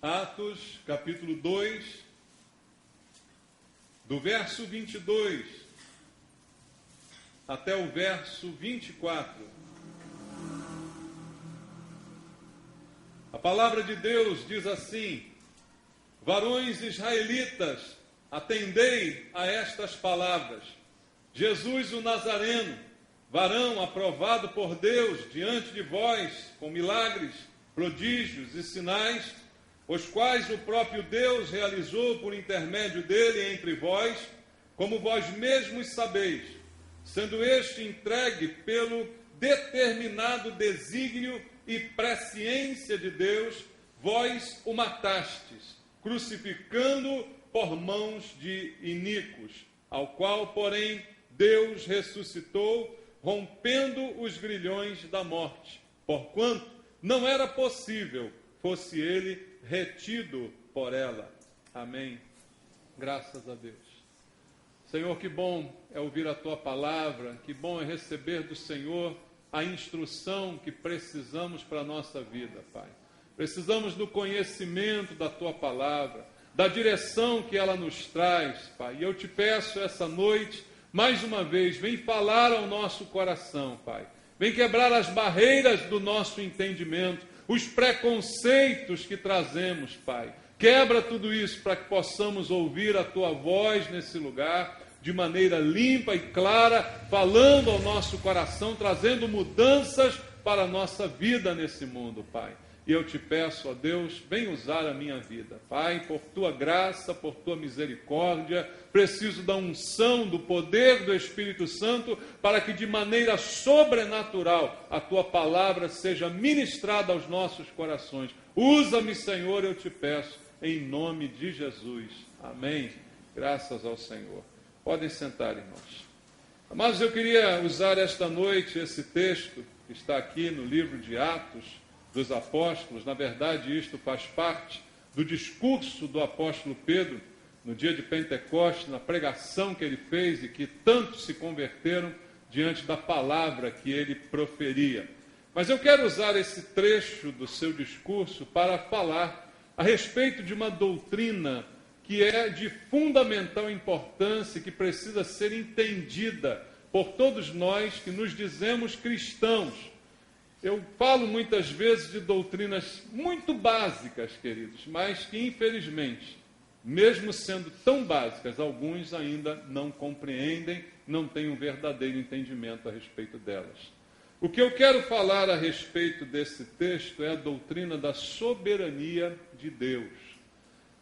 Atos, capítulo 2, do verso 22 até o verso 24. A palavra de Deus diz assim: varões israelitas, atendei a estas palavras. Jesus o Nazareno, varão aprovado por Deus diante de vós, com milagres, prodígios e sinais, os quais o próprio Deus realizou por intermédio dele entre vós, como vós mesmos sabeis, sendo este entregue pelo determinado desígnio e presciência de Deus, vós o matastes, crucificando por mãos de iníquos, ao qual, porém, Deus ressuscitou, rompendo os grilhões da morte, porquanto não era possível fosse ele retido por ela. Amém. Graças a Deus. Senhor, que bom é ouvir a Tua palavra, que bom é receber do Senhor a instrução que precisamos para a nossa vida, Pai. Precisamos do conhecimento da Tua palavra, da direção que ela nos traz, Pai. E eu te peço essa noite, mais uma vez, vem falar ao nosso coração, Pai. Vem quebrar as barreiras do nosso entendimento, os preconceitos que trazemos, Pai. Quebra tudo isso para que possamos ouvir a Tua voz nesse lugar, de maneira limpa e clara, falando ao nosso coração, trazendo mudanças para a nossa vida nesse mundo, Pai. E eu te peço, ó Deus, vem usar a minha vida, Pai, por Tua graça, por Tua misericórdia. Preciso da unção, do poder do Espírito Santo, para que de maneira sobrenatural a Tua palavra seja ministrada aos nossos corações. Usa-me, Senhor, eu te peço, em nome de Jesus. Amém. Graças ao Senhor. Podem sentar, irmãos. Mas eu queria usar esta noite esse texto que está aqui no livro de Atos dos Apóstolos. Na verdade, isto faz parte do discurso do apóstolo Pedro no dia de Pentecostes, na pregação que ele fez e que tantos se converteram diante da palavra que ele proferia. Mas eu quero usar esse trecho do seu discurso para falar a respeito de uma doutrina que é de fundamental importância, que precisa ser entendida por todos nós que nos dizemos cristãos. Eu falo muitas vezes de doutrinas muito básicas, queridos, mas que infelizmente, mesmo sendo tão básicas, alguns ainda não compreendem, não têm um verdadeiro entendimento a respeito delas. O que eu quero falar a respeito desse texto é a doutrina da soberania de Deus.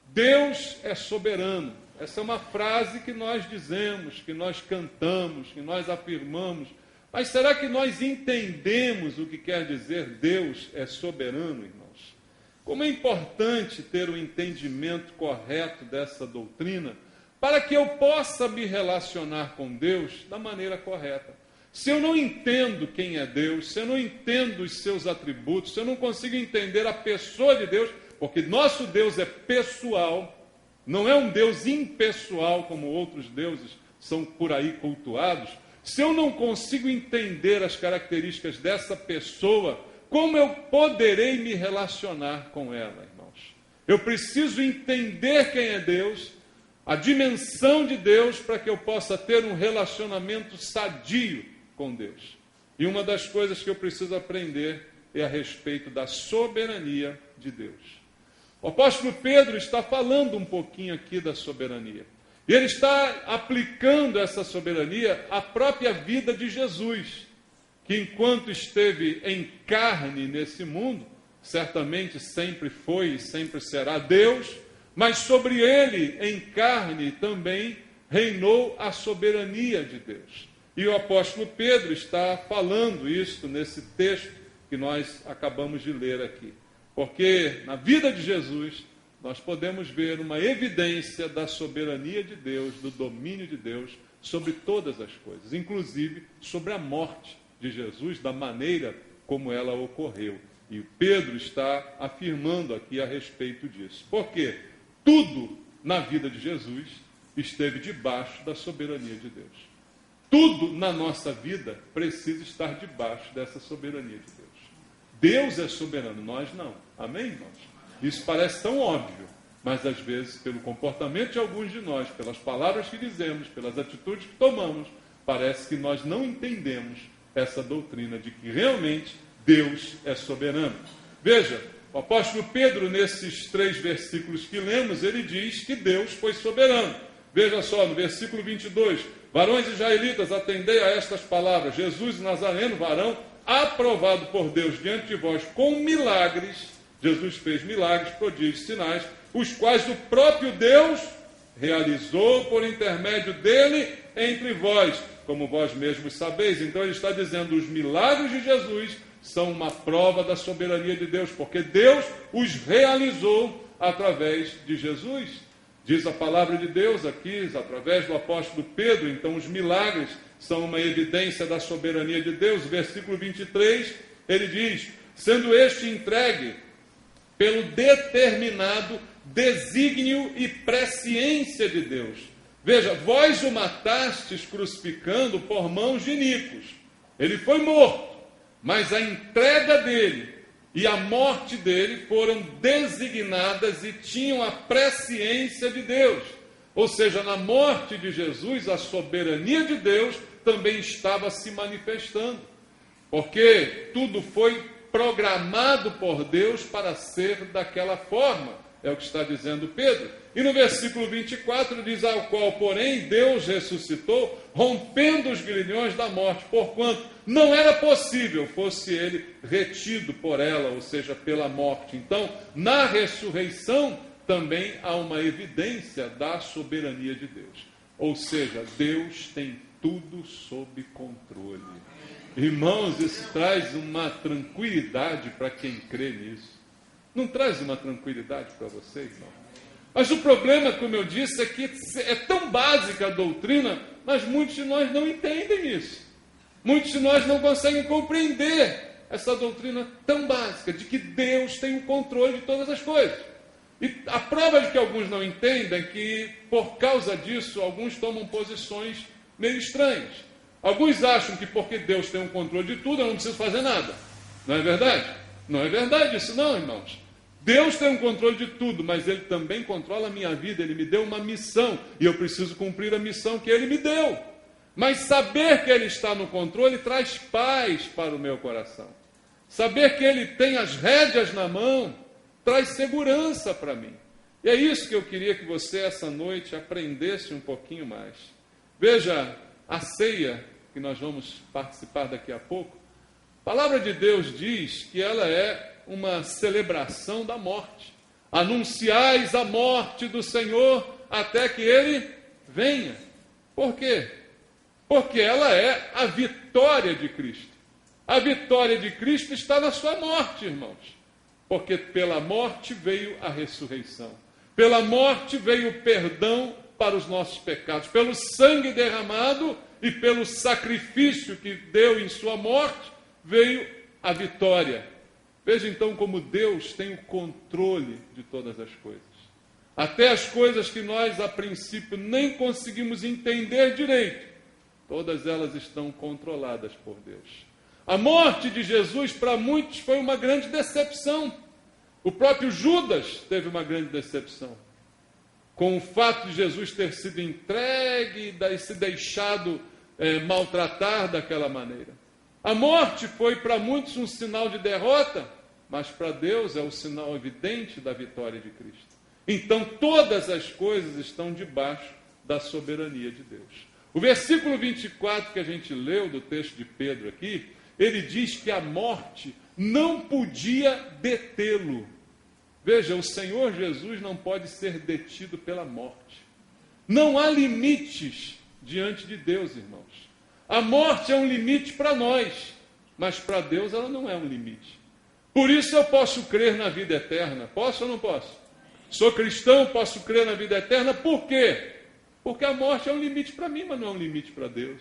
Deus é soberano. Essa é uma frase que nós dizemos, que nós cantamos, que nós afirmamos. Mas será que nós entendemos o que quer dizer Deus é soberano, irmãos? Como é importante ter o entendimento correto dessa doutrina para que eu possa me relacionar com Deus da maneira correta. Se eu não entendo quem é Deus, se eu não entendo os seus atributos, se eu não consigo entender a pessoa de Deus, porque nosso Deus é pessoal, não é um Deus impessoal como outros deuses são por aí cultuados. Se eu não consigo entender as características dessa pessoa, como eu poderei me relacionar com ela, irmãos? Eu preciso entender quem é Deus, a dimensão de Deus, para que eu possa ter um relacionamento sadio com Deus. E uma das coisas que eu preciso aprender é a respeito da soberania de Deus. O apóstolo Pedro está falando um pouquinho aqui da soberania. E ele está aplicando essa soberania à própria vida de Jesus, que enquanto esteve em carne nesse mundo, certamente sempre foi e sempre será Deus, mas sobre ele, em carne, também reinou a soberania de Deus. E o apóstolo Pedro está falando isso nesse texto que nós acabamos de ler aqui. Porque na vida de Jesus, nós podemos ver uma evidência da soberania de Deus, do domínio de Deus sobre todas as coisas, inclusive sobre a morte de Jesus, da maneira como ela ocorreu. E Pedro está afirmando aqui a respeito disso. Porque tudo na vida de Jesus esteve debaixo da soberania de Deus. Tudo na nossa vida precisa estar debaixo dessa soberania de Deus. Deus é soberano, nós não. Amém, irmãos? Isso parece tão óbvio, mas às vezes, pelo comportamento de alguns de nós, pelas palavras que dizemos, pelas atitudes que tomamos, parece que nós não entendemos essa doutrina de que realmente Deus é soberano. Veja, o apóstolo Pedro, nesses 3 versículos que lemos, ele diz que Deus foi soberano. Veja só, no versículo 22, varões israelitas, atendei a estas palavras, Jesus Nazareno, varão, aprovado por Deus diante de vós com milagres, Jesus fez milagres, prodígios, sinais, os quais o próprio Deus realizou por intermédio dele entre vós, como vós mesmos sabeis. Então ele está dizendo, os milagres de Jesus são uma prova da soberania de Deus, porque Deus os realizou através de Jesus. Diz a palavra de Deus aqui, através do apóstolo Pedro, então os milagres são uma evidência da soberania de Deus. Versículo 23, ele diz, sendo este entregue pelo determinado desígnio e presciência de Deus. Veja, vós o matastes crucificando por mãos de iníquos. Ele foi morto, mas a entrega dele e a morte dele foram designadas e tinham a presciência de Deus. Ou seja, na morte de Jesus, a soberania de Deus também estava se manifestando. Porque tudo foi programado por Deus para ser daquela forma. É o que está dizendo Pedro. E no versículo 24 diz, ao qual, porém, Deus ressuscitou, rompendo os grilhões da morte, porquanto não era possível fosse ele retido por ela, ou seja, pela morte. Então, na ressurreição, também há uma evidência da soberania de Deus. Ou seja, Deus tem tudo sob controle. Irmãos, isso traz uma tranquilidade para quem crê nisso. Não traz uma tranquilidade para vocês, não? Mas o problema, como eu disse, é que é tão básica a doutrina, mas muitos de nós não entendem isso. Muitos de nós não conseguem compreender essa doutrina tão básica, de que Deus tem o controle de todas as coisas. E a prova de que alguns não entendem é que, por causa disso, alguns tomam posições meio estranhas. Alguns acham que porque Deus tem o controle de tudo, eu não preciso fazer nada. Não é verdade? Não é verdade isso não, irmãos. Deus tem o controle de tudo, mas Ele também controla a minha vida. Ele me deu uma missão e eu preciso cumprir a missão que Ele me deu. Mas saber que Ele está no controle traz paz para o meu coração. Saber que Ele tem as rédeas na mão traz segurança para mim. E é isso que eu queria que você essa noite aprendesse um pouquinho mais. Veja, a ceia que nós vamos participar daqui a pouco, a palavra de Deus diz que ela é uma celebração da morte. Anunciais a morte do Senhor até que Ele venha. Por quê? Porque ela é a vitória de Cristo. A vitória de Cristo está na sua morte, irmãos. Porque pela morte veio a ressurreição. Pela morte veio o perdão para os nossos pecados. Pelo sangue derramado e pelo sacrifício que deu em sua morte, veio a vitória. Veja então como Deus tem o controle de todas as coisas. Até as coisas que nós, a princípio, nem conseguimos entender direito, todas elas estão controladas por Deus. A morte de Jesus, para muitos, foi uma grande decepção. O próprio Judas teve uma grande decepção com o fato de Jesus ter sido entregue e se deixado maltratar daquela maneira. A morte foi para muitos um sinal de derrota, mas para Deus é o sinal evidente da vitória de Cristo. Então todas as coisas estão debaixo da soberania de Deus. O versículo 24 que a gente leu do texto de Pedro aqui, ele diz que a morte não podia detê-lo. Veja, o Senhor Jesus não pode ser detido pela morte. Não há limites diante de Deus, irmãos. A morte é um limite para nós, mas para Deus ela não é um limite. Por isso eu posso crer na vida eterna. Posso ou não posso? Sou cristão, posso crer na vida eterna. Por quê? Porque a morte é um limite para mim, mas não é um limite para Deus.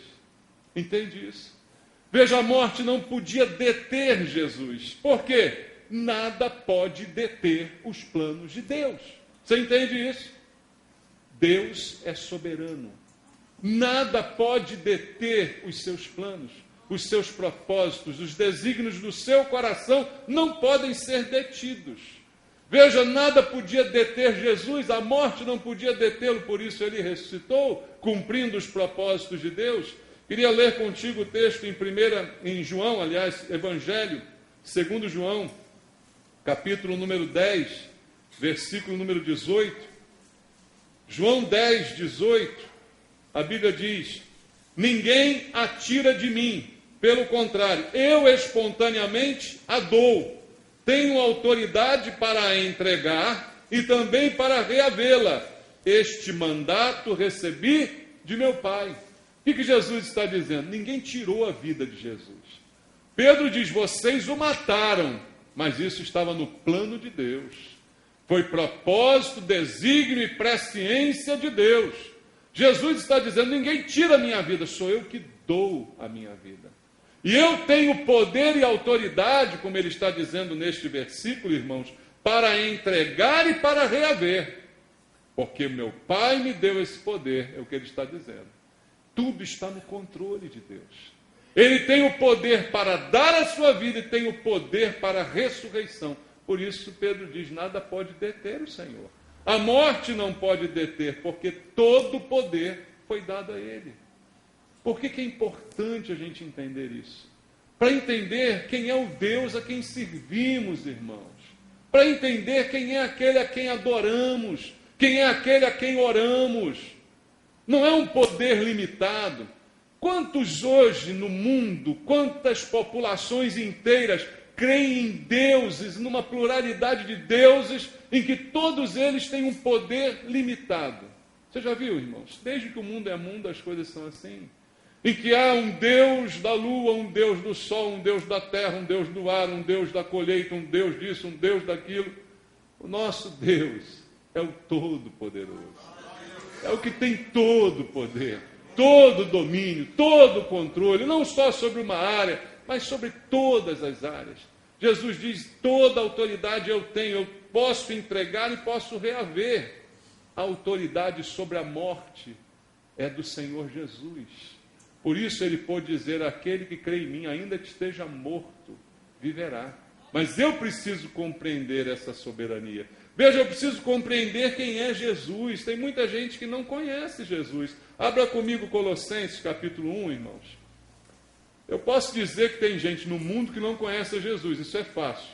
Entende isso? Veja, a morte não podia deter Jesus. Por quê? Nada pode deter os planos de Deus. Você entende isso? Deus é soberano. Nada pode deter os seus planos, os seus propósitos, os desígnios do seu coração não podem ser detidos. Veja, nada podia deter Jesus, a morte não podia detê-lo, por isso ele ressuscitou, cumprindo os propósitos de Deus. Queria ler contigo o texto em João, Evangelho, segundo João, capítulo número 10, versículo número 18. João 10, 18, a Bíblia diz: ninguém a tira de mim, pelo contrário, eu espontaneamente a dou. Tenho autoridade para a entregar e também para reavê-la. Este mandato recebi de meu Pai. O que Jesus está dizendo? Ninguém tirou a vida de Jesus. Pedro diz: vocês o mataram, mas isso estava no plano de Deus. Foi propósito, desígnio e presciência de Deus. Jesus está dizendo: ninguém tira a minha vida, sou eu que dou a minha vida. E eu tenho poder e autoridade, como ele está dizendo neste versículo, irmãos, para entregar e para reaver. Porque meu Pai me deu esse poder, é o que ele está dizendo. Tudo está no controle de Deus. Ele tem o poder para dar a sua vida e tem o poder para a ressurreição. Por isso Pedro diz: nada pode deter o Senhor. A morte não pode deter, porque todo o poder foi dado a Ele. Por que é importante a gente entender isso? Para entender quem é o Deus a quem servimos, irmãos. Para entender quem é aquele a quem adoramos, quem é aquele a quem oramos. Não é um poder limitado. Quantos hoje no mundo, quantas populações inteiras creem em deuses, numa pluralidade de deuses, em que todos eles têm um poder limitado? Você já viu, irmãos? Desde que o mundo é mundo, as coisas são assim. Em que há um Deus da lua, um Deus do sol, um Deus da terra, um Deus do ar, um Deus da colheita, um Deus disso, um Deus daquilo. O nosso Deus é o Todo-Poderoso. É o que tem todo o poder, todo o domínio, todo o controle, não só sobre uma área, mas sobre todas as áreas. Jesus diz: toda autoridade eu tenho, eu posso entregar e posso reaver. A autoridade sobre a morte é do Senhor Jesus. Por isso ele pôde dizer: aquele que crê em mim, ainda que esteja morto, viverá. Mas eu preciso compreender essa soberania. Veja, eu preciso compreender quem é Jesus. Tem muita gente que não conhece Jesus. Abra comigo Colossenses capítulo 1, irmãos. Eu posso dizer que tem gente no mundo que não conhece Jesus, isso é fácil.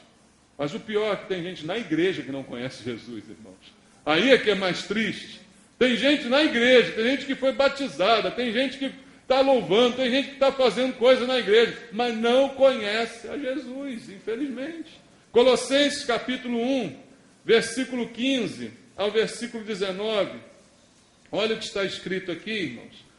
Mas o pior é que tem gente na igreja que não conhece Jesus, irmãos. Aí é que é mais triste. Tem gente na igreja, tem gente que foi batizada, tem gente que está louvando, tem gente que está fazendo coisa na igreja, mas não conhece a Jesus, infelizmente. Colossenses capítulo 1, versículo 15 ao versículo 19. Olha o que está escrito aqui, irmãos.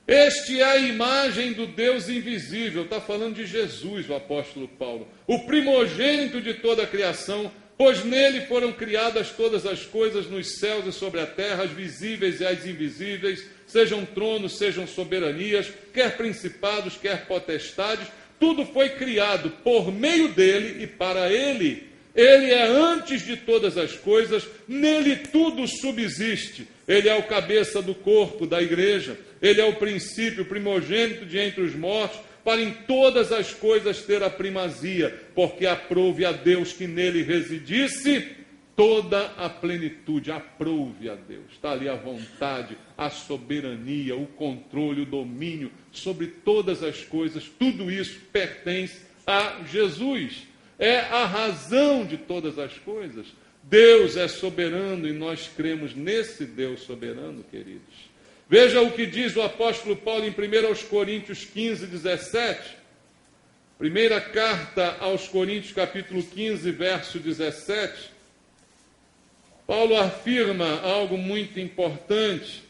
Este é a imagem do Deus invisível. Está falando de Jesus, o apóstolo Paulo. O primogênito de toda a criação, pois nele foram criadas todas as coisas nos céus e sobre a terra, as visíveis e as invisíveis, sejam tronos, sejam soberanias, quer principados, quer potestades. Tudo foi criado por meio dele e para ele. Ele é antes de todas as coisas, nele tudo subsiste. Ele é o cabeça do corpo da igreja. Ele é o princípio, o primogênito de entre os mortos, para em todas as coisas ter a primazia, porque aprouve a Deus que nele residisse toda a plenitude. Aprouve a Deus. Está ali a vontade, a soberania, o controle, o domínio sobre todas as coisas. Tudo isso pertence a Jesus. É a razão de todas as coisas. Deus é soberano e nós cremos nesse Deus soberano, queridos. Veja o que diz o apóstolo Paulo em 1 Coríntios 15, 17. Primeira carta aos Coríntios, capítulo 15, verso 17. Paulo afirma algo muito importante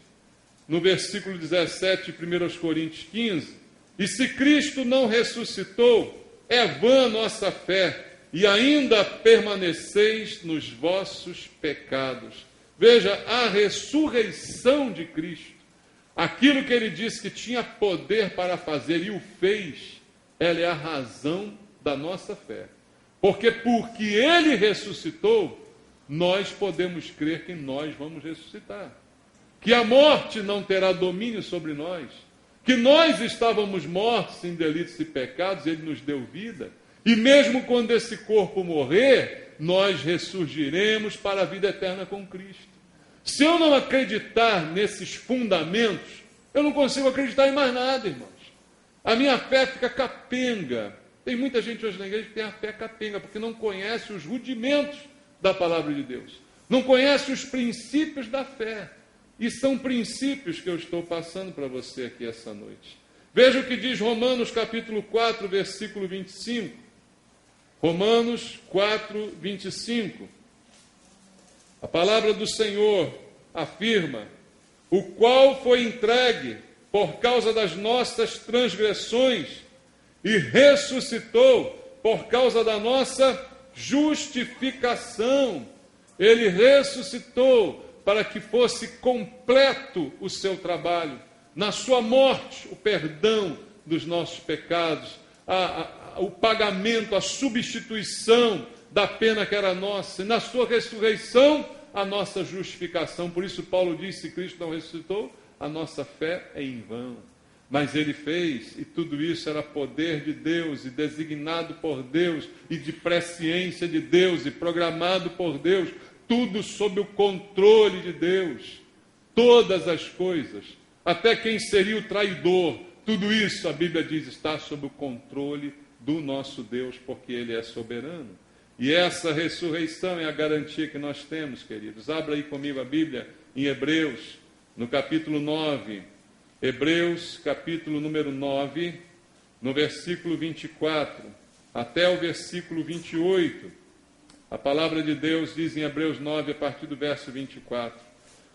no versículo 17 de 1 Coríntios 15. E se Cristo não ressuscitou, é vã nossa fé, e ainda permaneceis nos vossos pecados. Veja, a ressurreição de Cristo, aquilo que ele disse que tinha poder para fazer e o fez, ela é a razão da nossa fé. Porque ele ressuscitou, nós podemos crer que nós vamos ressuscitar. Que a morte não terá domínio sobre nós. Que nós estávamos mortos em delitos e pecados, ele nos deu vida. E mesmo quando esse corpo morrer, nós ressurgiremos para a vida eterna com Cristo. Se eu não acreditar nesses fundamentos, eu não consigo acreditar em mais nada, irmãos. A minha fé fica capenga. Tem muita gente hoje na igreja que tem a fé capenga, porque não conhece os rudimentos da palavra de Deus. Não conhece os princípios da fé. E são princípios que eu estou passando para você aqui essa noite. Veja o que diz Romanos capítulo 4, versículo 25. Romanos 4, 25. A palavra do Senhor afirma: o qual foi entregue por causa das nossas transgressões e ressuscitou por causa da nossa justificação. Ele ressuscitou para que fosse completo o seu trabalho. Na sua morte, o perdão dos nossos pecados, o pagamento, a substituição da pena que era nossa. E na sua ressurreição, a nossa justificação. Por isso Paulo diz: se Cristo não ressuscitou, a nossa fé é em vão. Mas ele fez, e tudo isso era poder de Deus, e designado por Deus, e de presciência de Deus, e programado por Deus, tudo sob o controle de Deus. Todas as coisas, até quem seria o traidor, tudo isso, a Bíblia diz, está sob o controle do nosso Deus, porque Ele é soberano. E essa ressurreição é a garantia que nós temos, queridos. Abra aí comigo a Bíblia em Hebreus, no capítulo 9. Hebreus, capítulo número 9, no versículo 24, até o versículo 28. A palavra de Deus diz em Hebreus 9, a partir do verso 24.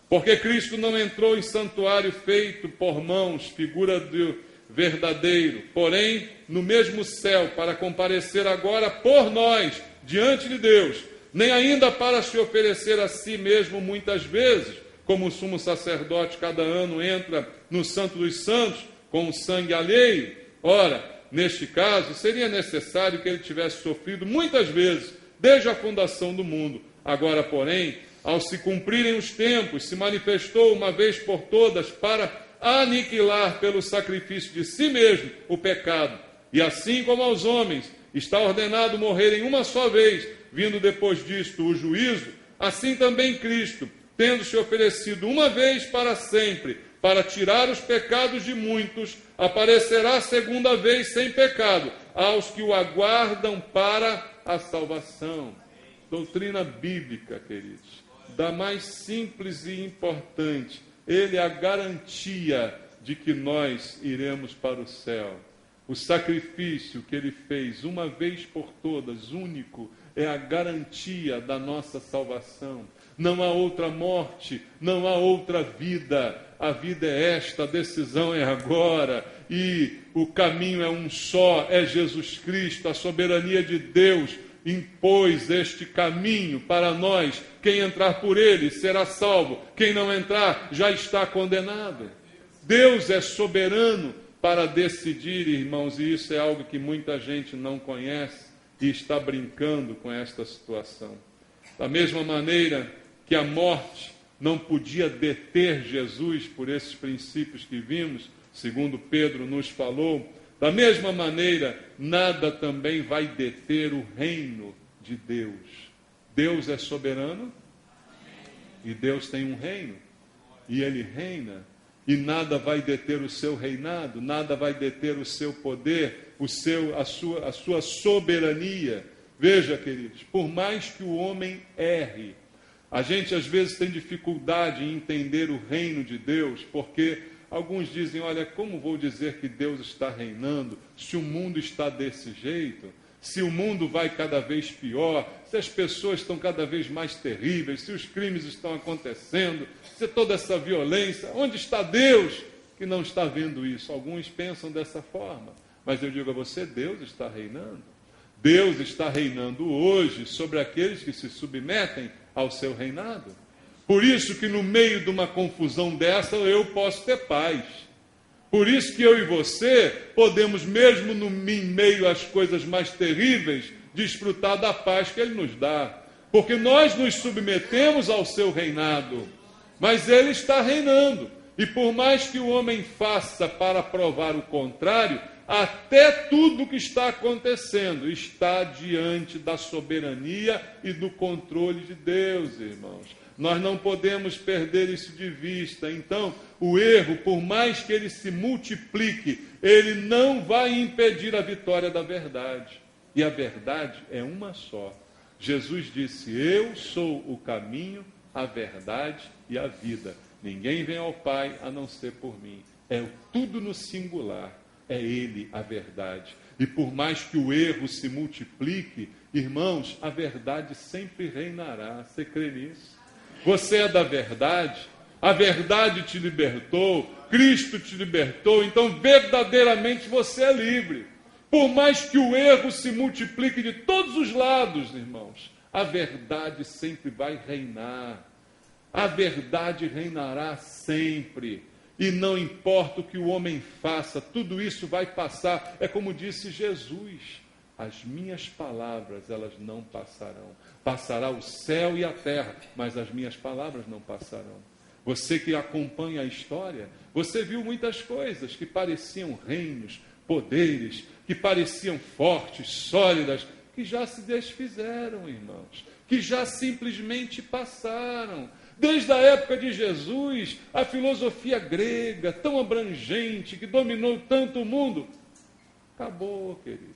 Porque Cristo não entrou em santuário feito por mãos, figura do verdadeiro, porém no mesmo céu, para comparecer agora por nós diante de Deus, nem ainda para se oferecer a si mesmo muitas vezes, como o sumo sacerdote cada ano entra no Santo dos Santos com o sangue alheio. Ora, neste caso, seria necessário que ele tivesse sofrido muitas vezes, desde a fundação do mundo. Agora, porém, ao se cumprirem os tempos, se manifestou uma vez por todas para aniquilar pelo sacrifício de si mesmo o pecado. E assim como aos homens está ordenado morrerem uma só vez, vindo depois disto o juízo, assim também Cristo, tendo se oferecido uma vez para sempre, para tirar os pecados de muitos, aparecerá segunda vez sem pecado aos que o aguardam para a salvação. Doutrina bíblica, queridos, da mais simples e importante. Ele é a garantia de que nós iremos para o céu. O sacrifício que ele fez uma vez por todas, único, é a garantia da nossa salvação. Não há outra morte, não há outra vida. A vida é esta, a decisão é agora. E o caminho é um só, é Jesus Cristo. A soberania de Deus impôs este caminho para nós. Quem entrar por ele será salvo. Quem não entrar já está condenado. Deus é soberano para decidir, irmãos, e isso é algo que muita gente não conhece e está brincando com esta situação. Da mesma maneira que a morte não podia deter Jesus por esses princípios que vimos, segundo Pedro nos falou, da mesma maneira, nada também vai deter o reino de Deus. Deus é soberano e Deus tem um reino e Ele reina. E nada vai deter o seu reinado, nada vai deter o seu poder, a sua soberania. Veja, queridos, por mais que o homem erre, a gente às vezes tem dificuldade em entender o reino de Deus, porque alguns dizem: olha, como vou dizer que Deus está reinando se o mundo está desse jeito? Se o mundo vai cada vez pior, se as pessoas estão cada vez mais terríveis, se os crimes estão acontecendo, se toda essa violência, onde está Deus que não está vendo isso? Alguns pensam dessa forma, mas eu digo a você, Deus está reinando. Deus está reinando hoje sobre aqueles que se submetem ao seu reinado. Por isso que no meio de uma confusão dessa eu posso ter paz. Por isso que eu e você podemos, mesmo em meio às coisas mais terríveis, desfrutar da paz que Ele nos dá. Porque nós nos submetemos ao seu reinado, mas Ele está reinando. E por mais que o homem faça para provar o contrário, até tudo que está acontecendo está diante da soberania e do controle de Deus, irmãos. Nós não podemos perder isso de vista. Então, o erro, por mais que ele se multiplique, ele não vai impedir a vitória da verdade. E a verdade é uma só. Jesus disse: eu sou o caminho, a verdade e a vida. Ninguém vem ao Pai a não ser por mim. É tudo no singular. É Ele a verdade. E por mais que o erro se multiplique, irmãos, a verdade sempre reinará. Você crê nisso? Você é da verdade, a verdade te libertou, Cristo te libertou, então verdadeiramente você é livre. Por mais que o erro se multiplique de todos os lados, irmãos, a verdade sempre vai reinar. A verdade reinará sempre. E não importa o que o homem faça, tudo isso vai passar. É como disse Jesus: as minhas palavras, elas não passarão. Passará o céu e a terra, mas as minhas palavras não passarão. Você que acompanha a história, você viu muitas coisas que pareciam reinos, poderes, que pareciam fortes, sólidas, que já se desfizeram, irmãos, que já simplesmente passaram. Desde a época de Jesus, a filosofia grega, tão abrangente, que dominou tanto o mundo, acabou, queridos.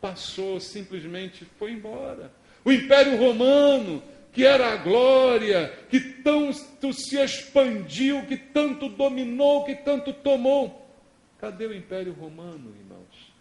Passou, simplesmente foi embora. O Império Romano, que era a glória, que tanto se expandiu, que tanto dominou, que tanto tomou. Cadê o Império Romano, irmãos?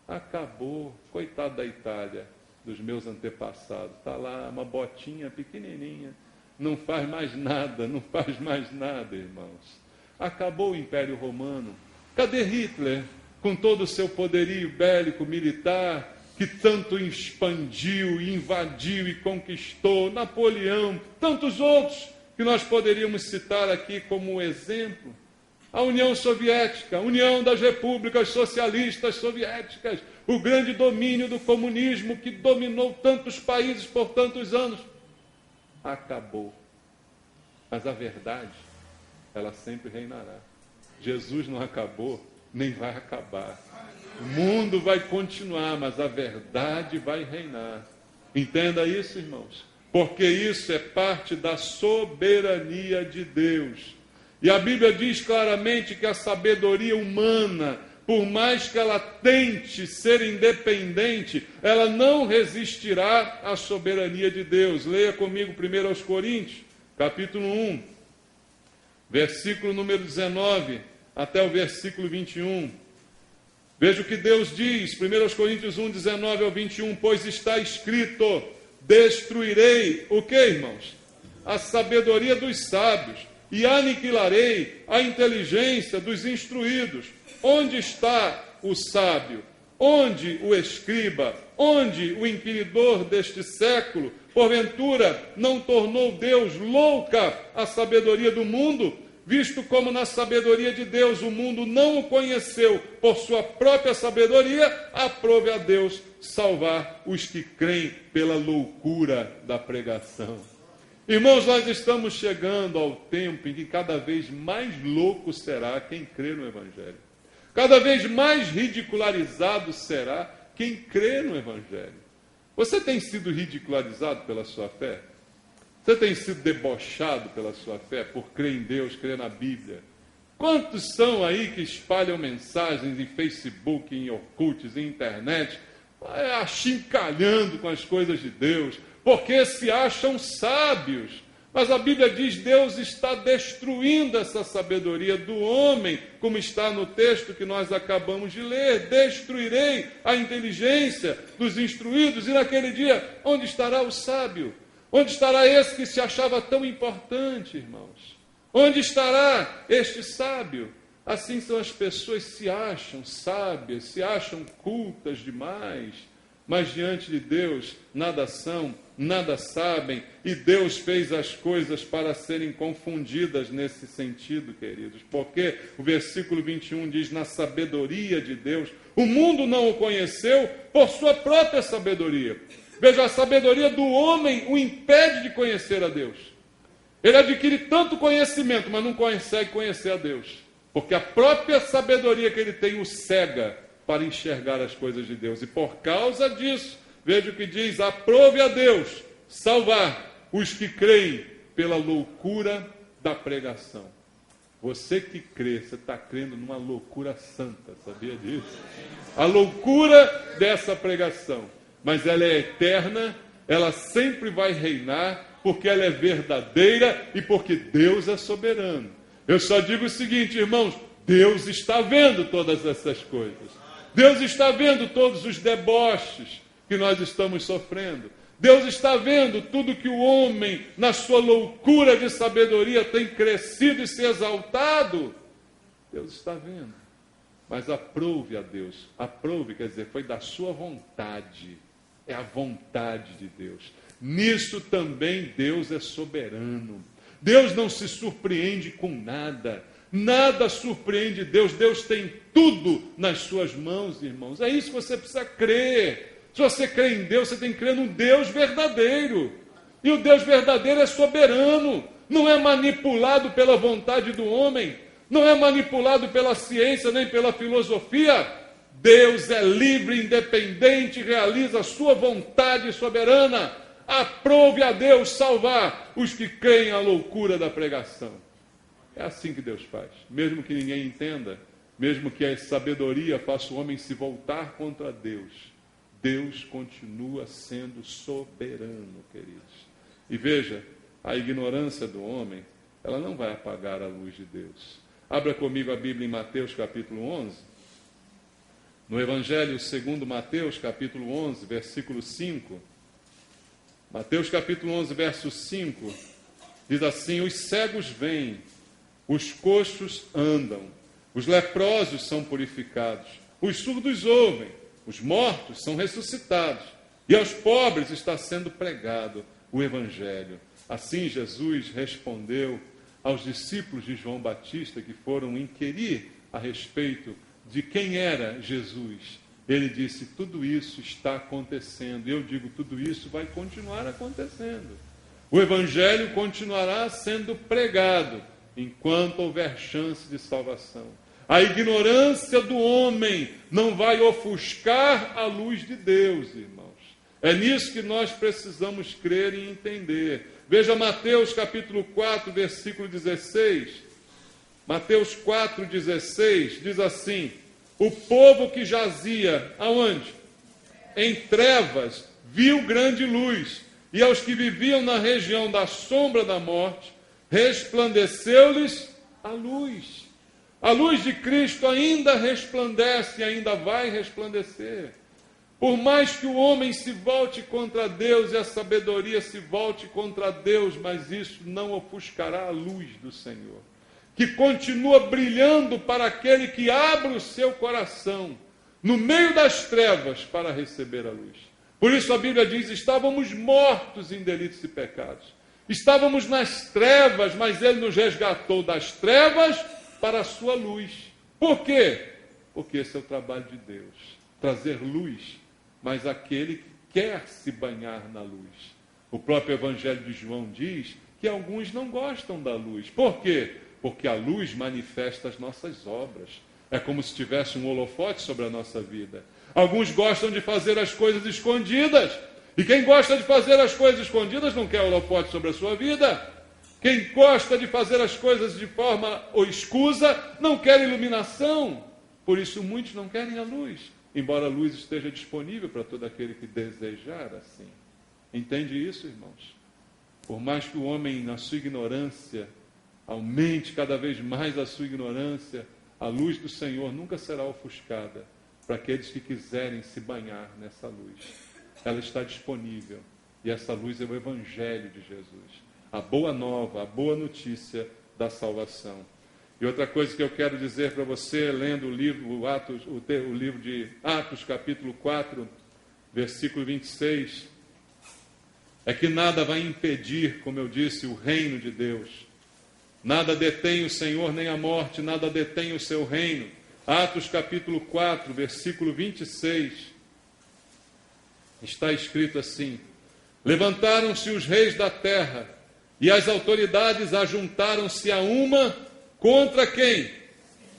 Acabou. Coitado da Itália, dos meus antepassados. Está lá, uma botinha pequenininha. Não faz mais nada, irmãos. Acabou o Império Romano. Cadê Hitler, com todo o seu poderio bélico, militar, que tanto expandiu, invadiu e conquistou? Napoleão, tantos outros que nós poderíamos citar aqui como exemplo. A União Soviética, a União das Repúblicas Socialistas Soviéticas, o grande domínio do comunismo que dominou tantos países por tantos anos. Acabou. Mas a verdade, ela sempre reinará. Jesus não acabou, nem vai acabar. O mundo vai continuar, mas a verdade vai reinar. Entenda isso, irmãos, porque isso é parte da soberania de Deus. E a Bíblia diz claramente que a sabedoria humana, por mais que ela tente ser independente, ela não resistirá à soberania de Deus. Leia comigo 1 Coríntios, capítulo 1, versículo número 19, até o versículo 21. Veja o que Deus diz, 1 Coríntios 1, 19 ao 21, pois está escrito: destruirei, o que, irmãos? A sabedoria dos sábios, e aniquilarei a inteligência dos instruídos. Onde está o sábio? Onde o escriba? Onde o inquiridor deste século? Porventura, não tornou Deus louca a sabedoria do mundo? Visto como na sabedoria de Deus o mundo não o conheceu por sua própria sabedoria, aprove a Deus salvar os que creem pela loucura da pregação. Irmãos, nós estamos chegando ao tempo em que cada vez mais louco será quem crê no Evangelho. Cada vez mais ridicularizado será quem crê no Evangelho. Você tem sido ridicularizado pela sua fé? Você tem sido debochado pela sua fé por crer em Deus, crer na Bíblia? Quantos são aí que espalham mensagens em Facebook, em Orkut, em internet, achincalhando com as coisas de Deus, porque se acham sábios? Mas a Bíblia diz que Deus está destruindo essa sabedoria do homem, como está no texto que nós acabamos de ler. Destruirei a inteligência dos instruídos, e naquele dia, onde estará o sábio? Onde estará esse que se achava tão importante, irmãos? Onde estará este sábio? Assim são as pessoas que se acham sábias, se acham cultas demais, mas diante de Deus nada são, nada sabem, e Deus fez as coisas para serem confundidas nesse sentido, queridos, porque o versículo 21 diz: na sabedoria de Deus, o mundo não o conheceu por sua própria sabedoria. Veja, a sabedoria do homem o impede de conhecer a Deus. Ele adquire tanto conhecimento, mas não consegue conhecer a Deus, porque a própria sabedoria que ele tem o cega. para enxergar as coisas de Deus. E por causa disso, veja o que diz: aprove a Deus salvar os que creem pela loucura da pregação. Você que crê, você está crendo numa loucura santa, sabia disso? A loucura dessa pregação, mas ela é eterna, ela sempre vai reinar, porque ela é verdadeira e porque Deus é soberano. Eu só digo o seguinte, irmãos, Deus está vendo todas essas coisas. Deus está vendo todos os deboches que nós estamos sofrendo. Deus está vendo tudo que o homem, na sua loucura de sabedoria, tem crescido e se exaltado. Deus está vendo. Mas aprove a Deus. Aprove, quer dizer, foi da sua vontade. É a vontade de Deus. Nisso também Deus é soberano. Deus não se surpreende com nada. Nada surpreende Deus. Deus tem tudo nas suas mãos, irmãos. É isso que você precisa crer. Se você crê em Deus, você tem que crer num Deus verdadeiro. E o Deus verdadeiro é soberano. Não é manipulado pela vontade do homem. Não é manipulado pela ciência, nem pela filosofia. Deus é livre, independente, realiza a sua vontade soberana. Aprove a Deus salvar os que creem à loucura da pregação. É assim que Deus faz. Mesmo que ninguém entenda, mesmo que a sabedoria faça o homem se voltar contra Deus, Deus continua sendo soberano, queridos. E veja, a ignorância do homem, ela não vai apagar a luz de Deus. Abra comigo a Bíblia em Mateus capítulo 11. No Evangelho segundo Mateus capítulo 11, versículo 5. Mateus capítulo 11, verso 5, diz assim: os cegos veem, os coxos andam, os leprosos são purificados, os surdos ouvem, os mortos são ressuscitados, e aos pobres está sendo pregado o Evangelho. Assim Jesus respondeu aos discípulos de João Batista que foram inquirir a respeito de quem era Jesus. Ele disse: tudo isso está acontecendo. E eu digo, tudo isso vai continuar acontecendo. O Evangelho continuará sendo pregado enquanto houver chance de salvação. A ignorância do homem não vai ofuscar a luz de Deus, irmãos. É nisso que nós precisamos crer e entender. Veja Mateus capítulo 4, versículo 16. Mateus 4, 16 diz assim: o povo que jazia, aonde? Em trevas, viu grande luz, e aos que viviam na região da sombra da morte, resplandeceu-lhes a luz. A luz de Cristo ainda resplandece e ainda vai resplandecer. Por mais que o homem se volte contra Deus e a sabedoria se volte contra Deus, mas isso não ofuscará a luz do Senhor, que continua brilhando para aquele que abre o seu coração no meio das trevas para receber a luz. Por isso a Bíblia diz: estávamos mortos em delitos e pecados. Estávamos nas trevas, mas Ele nos resgatou das trevas para a sua luz. Por quê? Porque esse é o trabalho de Deus, trazer luz, mas aquele que quer se banhar na luz. O próprio Evangelho de João diz que alguns não gostam da luz. Por quê? Porque a luz manifesta as nossas obras. É como se tivesse um holofote sobre a nossa vida. Alguns gostam de fazer as coisas escondidas. E quem gosta de fazer as coisas escondidas não quer holofote sobre a sua vida. Quem gosta de fazer as coisas de forma escusa não quer iluminação. Por isso muitos não querem a luz, embora a luz esteja disponível para todo aquele que desejar assim. Entende isso, irmãos? Por mais que o homem, na sua ignorância, aumente cada vez mais a sua ignorância, a luz do Senhor nunca será ofuscada para aqueles que quiserem se banhar nessa luz. Ela está disponível, e essa luz é o Evangelho de Jesus. A boa nova, a boa notícia da salvação. E outra coisa que eu quero dizer para você, lendo o livro de Atos, capítulo 4, versículo 26, é que nada vai impedir, como eu disse, o reino de Deus. Nada detém o Senhor, nem a morte, nada detém o seu reino. Atos, capítulo 4, versículo 26, está escrito assim: levantaram-se os reis da terra, e as autoridades ajuntaram-se a uma contra quem?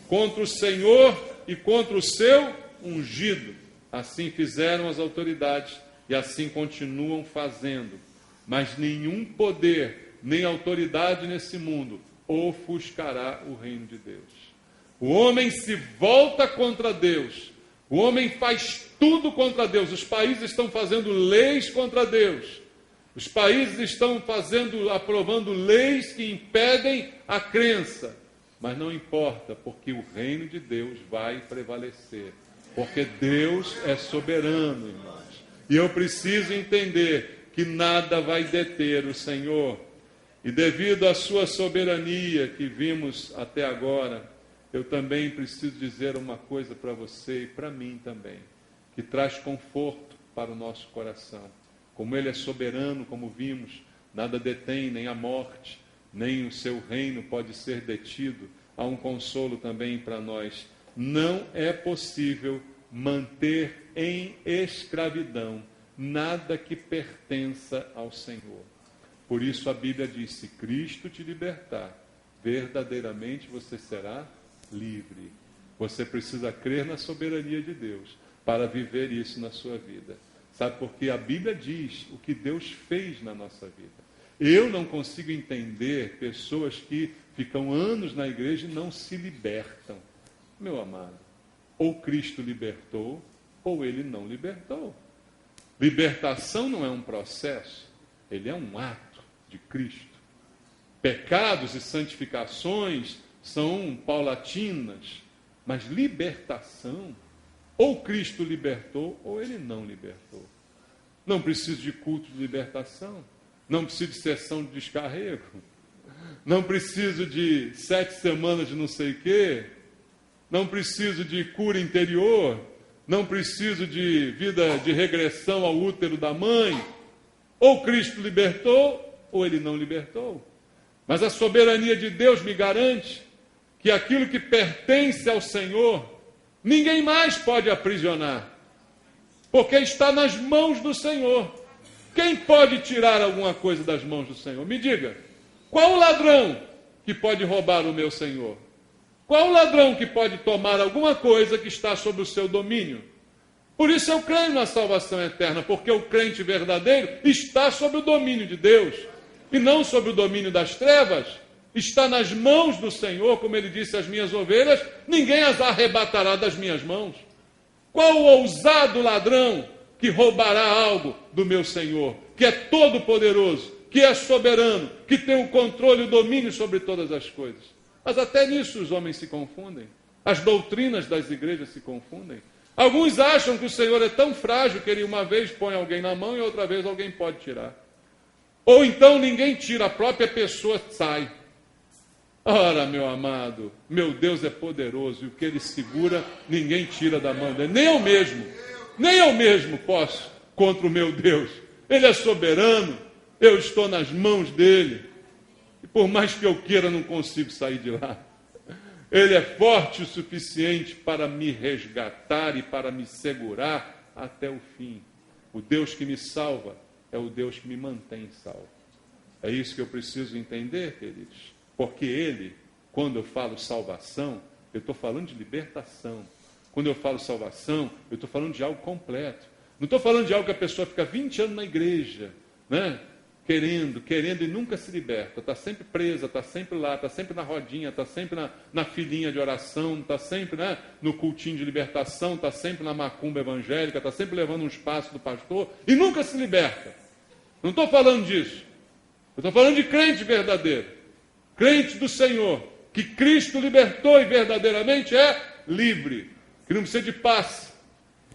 Contra o Senhor e contra o seu ungido. Assim fizeram as autoridades e assim continuam fazendo. Mas nenhum poder, nem autoridade nesse mundo ofuscará o reino de Deus. O homem se volta contra Deus. O homem faz tudo contra Deus. Os países estão fazendo leis contra Deus. Os países estão aprovando leis que impedem a crença. Mas não importa, porque o reino de Deus vai prevalecer. Porque Deus é soberano, irmãos. E eu preciso entender que nada vai deter o Senhor. E devido à sua soberania que vimos até agora, eu também preciso dizer uma coisa para você e para mim também, que traz conforto para o nosso coração. Como Ele é soberano, como vimos, nada detém, nem a morte, nem o seu reino pode ser detido. Há um consolo também para nós. Não é possível manter em escravidão nada que pertença ao Senhor. Por isso a Bíblia diz, se Cristo te libertar, verdadeiramente você será livre. Você precisa crer na soberania de Deus para viver isso na sua vida. Sabe por quê? A Bíblia diz o que Deus fez na nossa vida. Eu não consigo entender pessoas que ficam anos na igreja e não se libertam. Meu amado, ou Cristo libertou, ou Ele não libertou. Libertação não é um processo, ele é um ato de Cristo. Pecados e santificações são paulatinas, mas libertação, ou Cristo libertou, ou Ele não libertou. Não preciso de culto de libertação, não preciso de sessão de descarrego, não preciso de 7 semanas de não sei o quê, não preciso de cura interior, não preciso de vida de regressão ao útero da mãe. Ou Cristo libertou, ou Ele não libertou. Mas a soberania de Deus me garante que aquilo que pertence ao Senhor, ninguém mais pode aprisionar, porque está nas mãos do Senhor. Quem pode tirar alguma coisa das mãos do Senhor? Me diga, qual o ladrão que pode roubar o meu Senhor? Qual o ladrão que pode tomar alguma coisa que está sob o seu domínio? Por isso eu creio na salvação eterna, porque o crente verdadeiro está sob o domínio de Deus, e não sob o domínio das trevas. Está nas mãos do Senhor, como Ele disse às minhas ovelhas, ninguém as arrebatará das minhas mãos. Qual o ousado ladrão que roubará algo do meu Senhor, que é todo poderoso, que é soberano, que tem o controle e o domínio sobre todas as coisas? Mas até nisso os homens se confundem. As doutrinas das igrejas se confundem. Alguns acham que o Senhor é tão frágil que Ele uma vez põe alguém na mão e outra vez alguém pode tirar. Ou então ninguém tira, a própria pessoa sai. Ora, meu amado, meu Deus é poderoso e o que Ele segura, ninguém tira da mão dele. Nem eu mesmo posso contra o meu Deus. Ele é soberano, eu estou nas mãos dEle. E por mais que eu queira, não consigo sair de lá. Ele é forte o suficiente para me resgatar e para me segurar até o fim. O Deus que me salva é o Deus que me mantém salvo. É isso que eu preciso entender, queridos. Porque Ele, quando eu falo salvação, eu estou falando de libertação. Quando eu falo salvação, eu estou falando de algo completo. Não estou falando de algo que a pessoa fica 20 anos na igreja, né? Querendo e nunca se liberta. Está sempre presa, está sempre lá, está sempre na rodinha, está sempre na filinha de oração, está sempre, né, no cultinho de libertação, está sempre na macumba evangélica, está sempre levando um espaço do pastor e nunca se liberta. Não estou falando disso. Eu estou falando de crente verdadeiro. Crente do Senhor, que Cristo libertou e verdadeiramente é livre. Que não precisa de passe.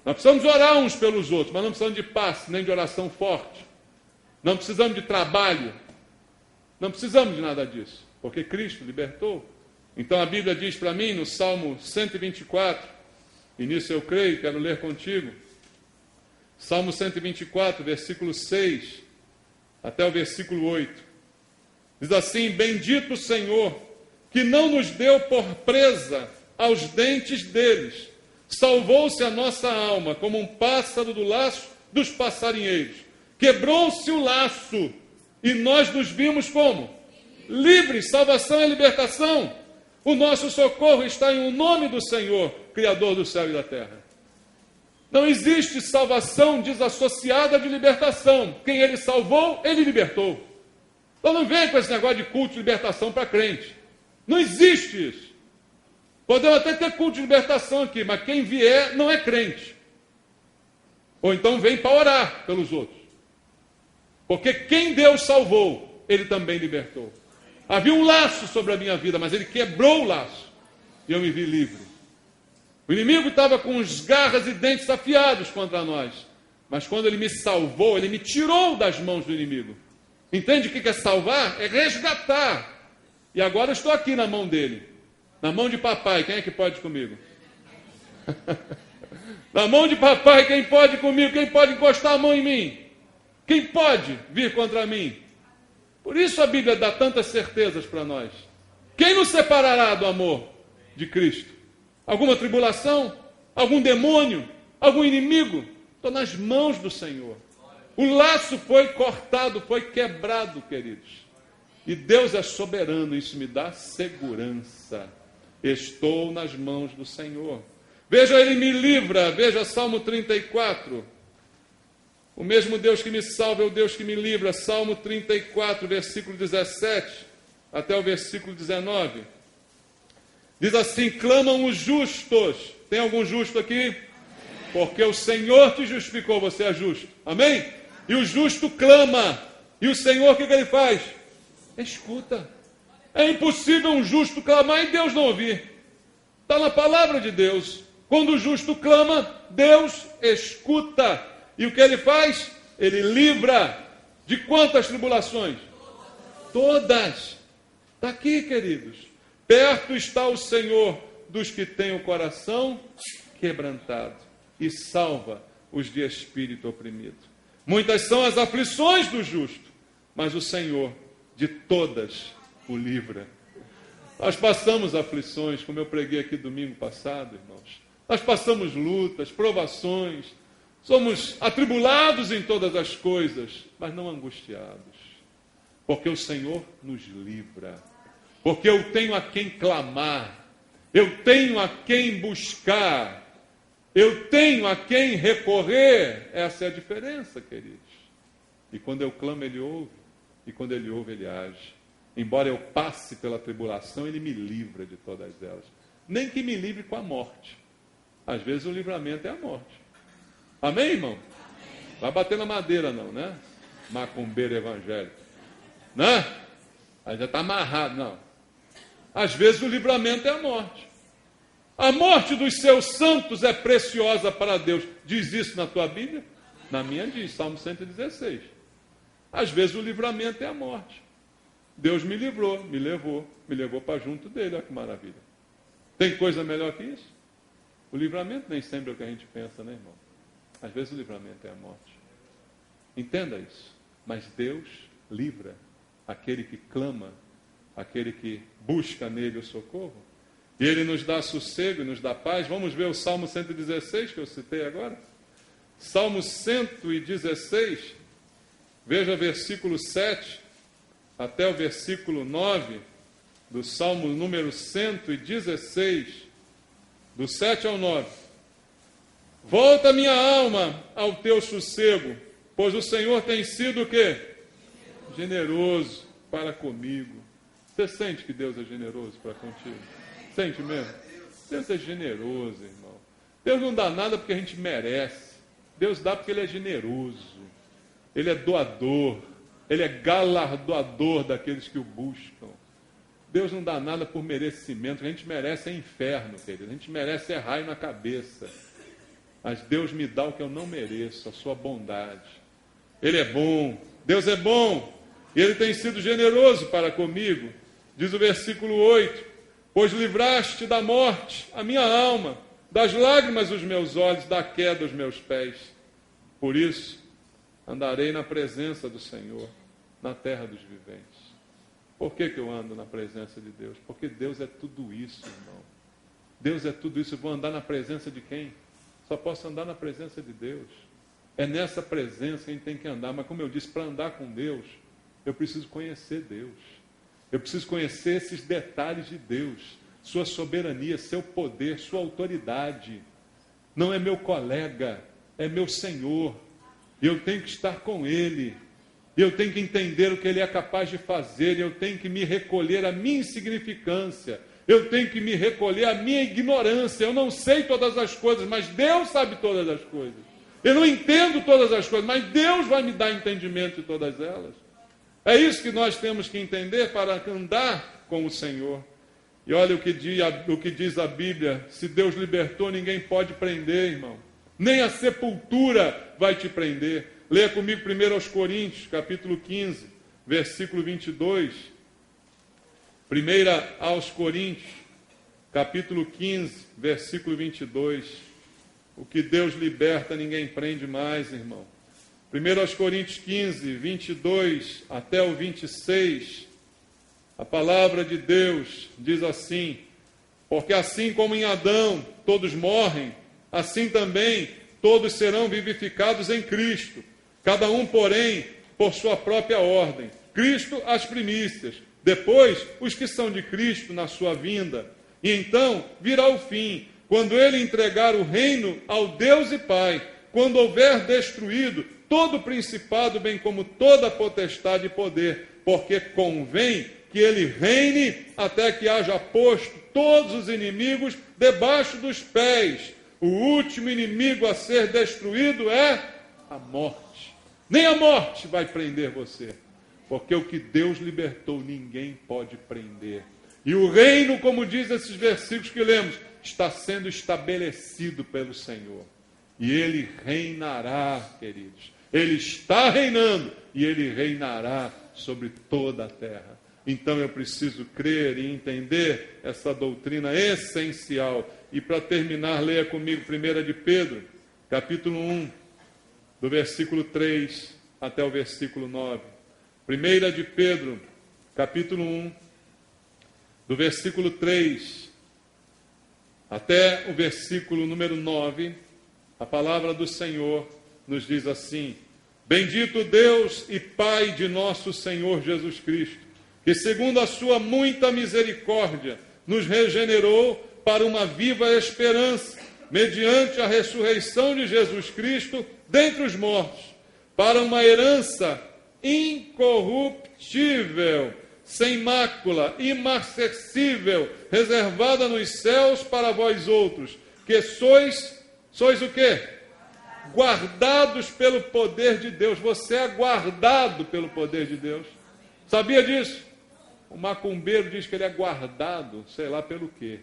Nós precisamos orar uns pelos outros, mas não precisamos de passe, nem de oração forte. Não precisamos de trabalho. Não precisamos de nada disso, porque Cristo libertou. Então a Bíblia diz para mim, no Salmo 124, e nisso eu creio, quero ler contigo. Salmo 124, versículo 6, até o versículo 8. Diz assim: bendito o Senhor, que não nos deu por presa aos dentes deles. Salvou-se a nossa alma, como um pássaro do laço dos passarinheiros. Quebrou-se o laço, e nós nos vimos como? Livres. Salvação é libertação. O nosso socorro está em o nome do Senhor, Criador do céu e da terra. Não existe salvação desassociada de libertação. Quem ele salvou, ele libertou. Então não vem com esse negócio de culto de libertação para crente. Não existe isso. Podemos até ter culto de libertação aqui, mas quem vier não é crente. Ou então vem para orar pelos outros. Porque quem Deus salvou, ele também libertou. Havia um laço sobre a minha vida, mas ele quebrou o laço. E eu me vi livre. O inimigo estava com os garras e dentes afiados contra nós. Mas quando ele me salvou, ele me tirou das mãos do inimigo. Entende o que é salvar? É resgatar. E agora eu estou aqui na mão dele. Na mão de papai. Quem é que pode comigo? Na mão de papai, quem pode comigo? Quem pode encostar a mão em mim? Quem pode vir contra mim? Por isso a Bíblia dá tantas certezas para nós. Quem nos separará do amor de Cristo? Alguma tribulação? Algum demônio? Algum inimigo? Estou nas mãos do Senhor. O laço foi cortado, foi quebrado, queridos. E Deus é soberano, isso me dá segurança. Estou nas mãos do Senhor. Veja, ele me livra. Veja Salmo 34. O mesmo Deus que me salva é o Deus que me livra. Salmo 34, versículo 17 até o versículo 19. Diz assim: clamam os justos. Tem algum justo aqui? Porque o Senhor te justificou, você é justo. Amém? E o justo clama. E o Senhor, o que ele faz? Escuta. É impossível um justo clamar e Deus não ouvir. Está na palavra de Deus. Quando o justo clama, Deus escuta. E o que ele faz? Ele livra. De quantas tribulações? Todas. Está aqui, queridos. Perto está o Senhor dos que têm o coração quebrantado e salva os de espírito oprimido. Muitas são as aflições do justo, mas o Senhor de todas o livra. Nós passamos aflições, como eu preguei aqui domingo passado, irmãos. Nós passamos lutas, provações, somos atribulados em todas as coisas, mas não angustiados, porque o Senhor nos livra. Porque eu tenho a quem clamar, eu tenho a quem buscar, eu tenho a quem recorrer. Essa é a diferença, queridos. E quando eu clamo, Ele ouve, e quando Ele ouve, Ele age. Embora eu passe pela tribulação, Ele me livra de todas elas. Nem que me livre com a morte. Às vezes o livramento é a morte. Amém, irmão? Amém. Vai bater na madeira não, né? Macumbeiro evangélico. Né? Aí já está amarrado, não. Às vezes o livramento é a morte. A morte dos seus santos é preciosa para Deus. Diz isso na tua Bíblia? Na minha diz, Salmo 116. Às vezes o livramento é a morte. Deus me livrou, me levou para junto dele. Olha que maravilha. Tem coisa melhor que isso? O livramento nem sempre é o que a gente pensa, né, irmão? Às vezes o livramento é a morte. Entenda isso. Mas Deus livra aquele que clama, aquele que busca nele o socorro. E Ele nos dá sossego e nos dá paz. Vamos ver o Salmo 116 que eu citei agora. Salmo 116, veja versículo 7 até o versículo 9 do Salmo número 116, do 7 ao 9. Volta minha alma ao teu sossego, pois o Senhor tem sido o quê? Generoso para comigo. Você sente que Deus é generoso para contigo? Sente mesmo? Deus é generoso, irmão. Deus não dá nada porque a gente merece. Deus dá porque Ele é generoso. Ele é doador. Ele é galardoador daqueles que o buscam. Deus não dá nada por merecimento. O que a gente merece é inferno, querido. A gente merece é raio na cabeça. Mas Deus me dá o que eu não mereço, a sua bondade. Ele é bom. Deus é bom. E Ele tem sido generoso para comigo. Diz o versículo 8: pois livraste da morte a minha alma, das lágrimas os meus olhos, da queda os meus pés. Por isso, andarei na presença do Senhor, na terra dos viventes. Por que eu ando na presença de Deus? Porque Deus é tudo isso, irmão. Deus é tudo isso. Eu vou andar na presença de quem? Só posso andar na presença de Deus. É nessa presença que a gente tem que andar. Mas como eu disse, para andar com Deus, eu preciso conhecer Deus. Eu preciso conhecer esses detalhes de Deus, sua soberania, seu poder, sua autoridade. não é meu colega, é meu Senhor. E eu tenho que estar com Ele. Eu tenho que entender o que Ele é capaz de fazer. Eu tenho que me recolher à minha insignificância. Eu tenho que me recolher à minha ignorância. Eu não sei todas as coisas, mas Deus sabe todas as coisas. Eu não entendo todas as coisas, mas Deus vai me dar entendimento de todas elas. É isso que nós temos que entender para andar com o Senhor. E olha o que diz a Bíblia: se Deus libertou, ninguém pode prender, irmão. Nem a sepultura vai te prender. Leia comigo 1 aos Coríntios, capítulo 15, versículo 22. 1 aos Coríntios, capítulo 15, versículo 22. O que Deus liberta, ninguém prende mais, irmão. 1 aos Coríntios 15, 22 até o 26. A palavra de Deus diz assim: porque assim como em Adão todos morrem, assim também todos serão vivificados em Cristo. Cada um, porém, por sua própria ordem. Cristo as primícias, depois os que são de Cristo na sua vinda. E então virá o fim, quando ele entregar o reino ao Deus e Pai, quando houver destruído todo o principado, bem como toda a potestade e poder, porque convém que ele reine até que haja posto todos os inimigos debaixo dos pés. O último inimigo a ser destruído é a morte. Nem a morte vai prender você, porque o que Deus libertou ninguém pode prender. E o reino, como diz esses versículos que lemos, está sendo estabelecido pelo Senhor. E ele reinará, queridos. Ele está reinando e ele reinará sobre toda a terra. Então eu preciso crer e entender essa doutrina essencial. E para terminar, leia comigo 1 de Pedro, capítulo 1, do versículo 3 até o versículo 9. 1 de Pedro, capítulo 1, do versículo 3 até o versículo número 9, a palavra do Senhor nos diz assim: bendito Deus e Pai de nosso Senhor Jesus Cristo, que segundo a sua muita misericórdia nos regenerou para uma viva esperança, mediante a ressurreição de Jesus Cristo dentre os mortos, para uma herança incorruptível, sem mácula, imarcessível, reservada nos céus para vós outros, que sois o quê? Guardados pelo poder de Deus. Você é guardado pelo poder de Deus. Sabia disso? O macumbeiro diz que ele é guardado, sei lá pelo quê.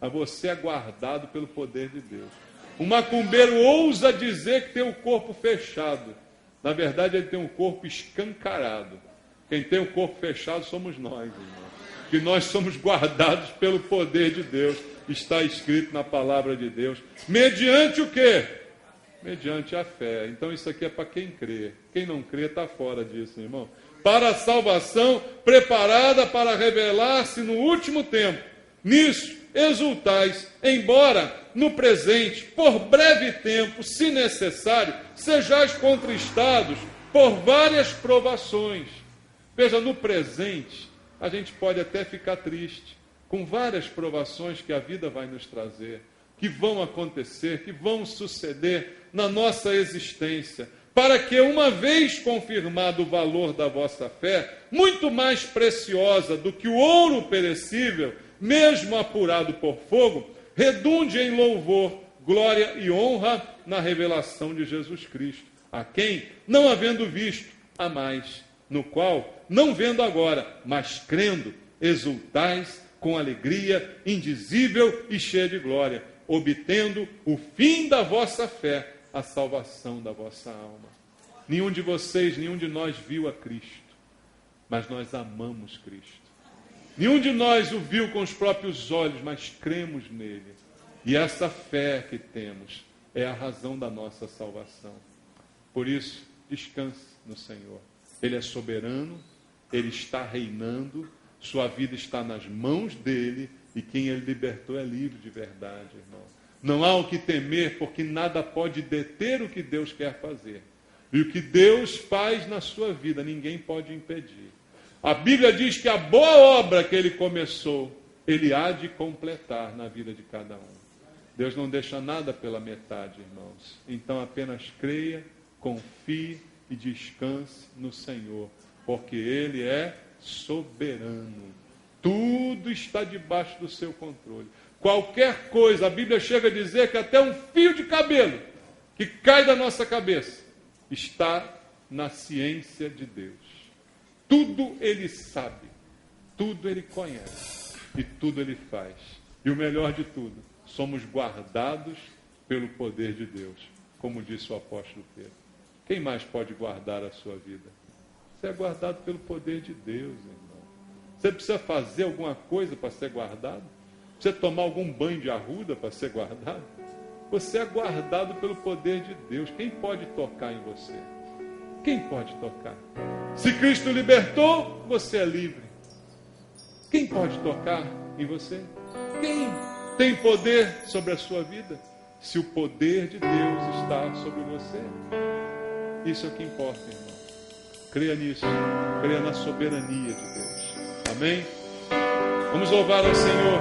Mas você é guardado pelo poder de Deus. O macumbeiro ousa dizer que tem o corpo fechado. Na verdade, ele tem um corpo escancarado. Quem tem o corpo fechado somos nós, irmãos. Que nós somos guardados pelo poder de Deus. Está escrito na palavra de Deus. Mediante o quê? Mediante a fé. Então isso aqui é para quem crê. Quem não crê está fora disso, irmão. Para a salvação preparada para revelar-se no último tempo. Nisso exultais, embora no presente, por breve tempo, se necessário, sejais contristados por várias provações. Veja, no presente, a gente pode até ficar triste com várias provações que a vida vai nos trazer, que vão acontecer, que vão suceder na nossa existência, para que, uma vez confirmado o valor da vossa fé, muito mais preciosa do que o ouro perecível, mesmo apurado por fogo, redunde em louvor, glória e honra na revelação de Jesus Cristo, a quem, não havendo visto, amais, no qual, não vendo agora, mas crendo, exultais com alegria indizível e cheia de glória, obtendo o fim da vossa fé, a salvação da vossa alma. Nenhum de vocês, nenhum de nós viu a Cristo, mas nós amamos Cristo. Nenhum de nós o viu com os próprios olhos, mas cremos nele. E essa fé que temos é a razão da nossa salvação. Por isso, descanse no Senhor. Ele é soberano, ele está reinando, sua vida está nas mãos dele, e quem ele libertou é livre de verdade, irmão. Não há o que temer, porque nada pode deter o que Deus quer fazer. E o que Deus faz na sua vida, ninguém pode impedir. A Bíblia diz que a boa obra que ele começou, ele há de completar na vida de cada um. Deus não deixa nada pela metade, irmãos. Então apenas creia, confie e descanse no Senhor, porque Ele é soberano. Tudo está debaixo do seu controle. Qualquer coisa, a Bíblia chega a dizer que até um fio de cabelo que cai da nossa cabeça está na ciência de Deus. Tudo Ele sabe, tudo Ele conhece e tudo Ele faz. E o melhor de tudo, somos guardados pelo poder de Deus, como disse o apóstolo Pedro. Quem mais pode guardar a sua vida? Você é guardado pelo poder de Deus, irmão. Você precisa fazer alguma coisa para ser guardado? Precisa tomar algum banho de arruda para ser guardado? Você é guardado pelo poder de Deus. Quem pode tocar em você? Quem pode tocar? Se Cristo libertou, você é livre. Quem pode tocar em você? Quem tem poder sobre a sua vida? Se o poder de Deus está sobre você. Isso é o que importa, irmão. Creia nisso. Creia na soberania de Deus. Amém? Vamos louvar ao Senhor.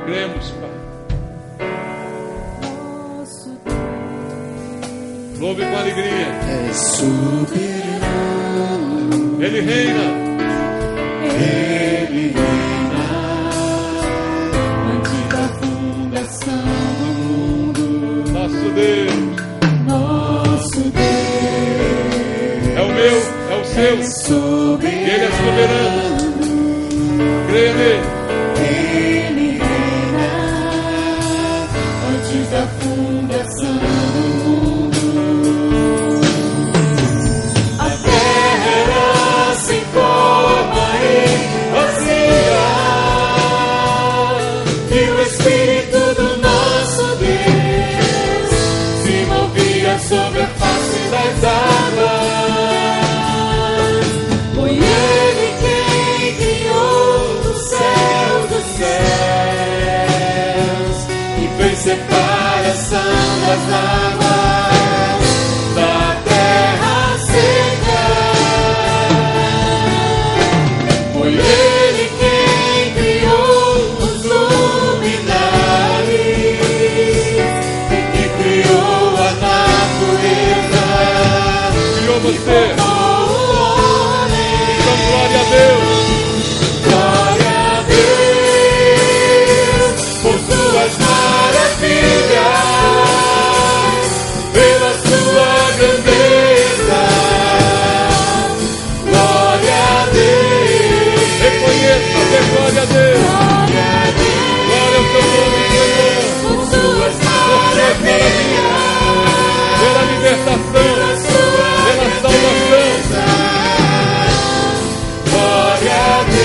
Cremos, Pai. Louve com alegria. É soberano. Ele reina. Ele reina antes da fundação do mundo. Nosso Deus. Nosso Deus É o meu, é o seu. é soberano. Ele é soberano. Creia nele. Ele reina antes da fundação do mundo. A terra era sem forma e vazia, e o Espírito do nosso Deus se movia sobre a face das águas. Foi Ele quem criou os céus dos céus e fez separação das águas da terra seca. Foi Ele quem criou os luminares e que criou a natureza. Criou você. Formou o homem. Então, glória a Deus. Glória a Deus por suas maravilhas, pela sua grandeza. Glória a Deus. Reconheça, dê glória a Deus. Glória a Deus Glória ao seu nome, Senhor. por suas maravilhas, Pela libertação, pela sua pela salvação. glória a Deus.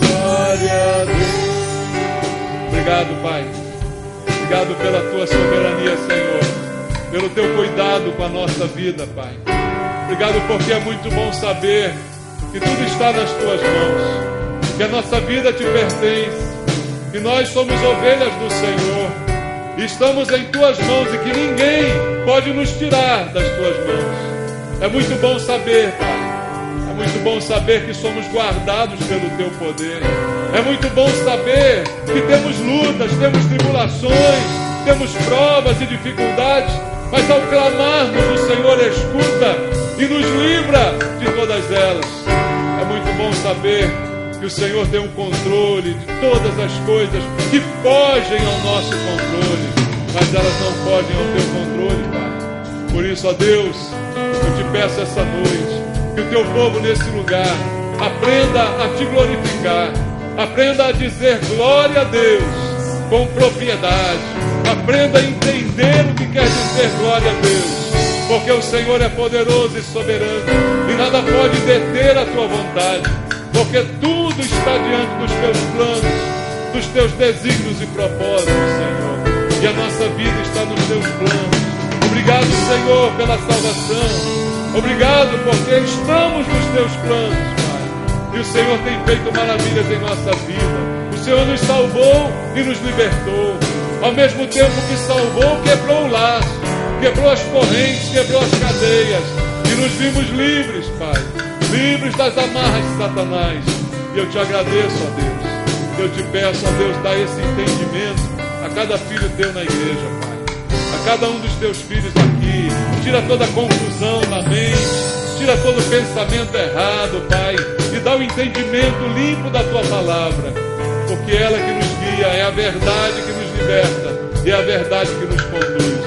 Glória a Deus. Obrigado, Pai. Obrigado pela tua soberania, Senhor. Pelo teu cuidado com a nossa vida, Pai. Obrigado porque é muito bom saber que tudo está nas tuas mãos, que a nossa vida te pertence, que nós somos ovelhas do Senhor e estamos em tuas mãos e que ninguém pode nos tirar das tuas mãos. É muito bom saber, Pai. É muito bom saber que somos guardados pelo teu poder. É muito bom saber que temos lutas, temos tribulações, temos provas e dificuldades, mas ao clamarmos, o Senhor escuta e nos livra de todas elas. É muito bom saber que o Senhor tem um controle de todas as coisas que fogem ao nosso controle, mas elas não fogem ao teu controle, Pai. Por isso, ó Deus, eu te peço essa noite que o teu povo nesse lugar aprenda a te glorificar, aprenda a dizer glória a Deus com propriedade, aprenda a entender o que quer dizer glória a Deus, porque o Senhor é poderoso e soberano e nada pode deter a tua vontade, porque tudo está diante dos teus planos, dos teus desígnios e propósitos, Senhor, e a nossa vida está nos teus planos. Obrigado, Senhor, pela salvação. Obrigado porque estamos nos teus planos, Pai. E o Senhor tem feito maravilhas em nossa vida. O Senhor nos salvou e nos libertou. Ao mesmo tempo que salvou, quebrou o laço, quebrou as correntes, quebrou as cadeias. E nos vimos livres, Pai. Livres das amarras de Satanás. E eu te agradeço, ó Deus. Eu te peço, ó Deus, dá esse entendimento a cada filho teu na igreja, Pai. A cada um dos teus filhos aqui. Tira toda a confusão na mente. Tira todo o pensamento errado, Pai. E dá o entendimento limpo da tua palavra. Porque ela que nos guia, é a verdade que nos liberta. E é a verdade que nos conduz.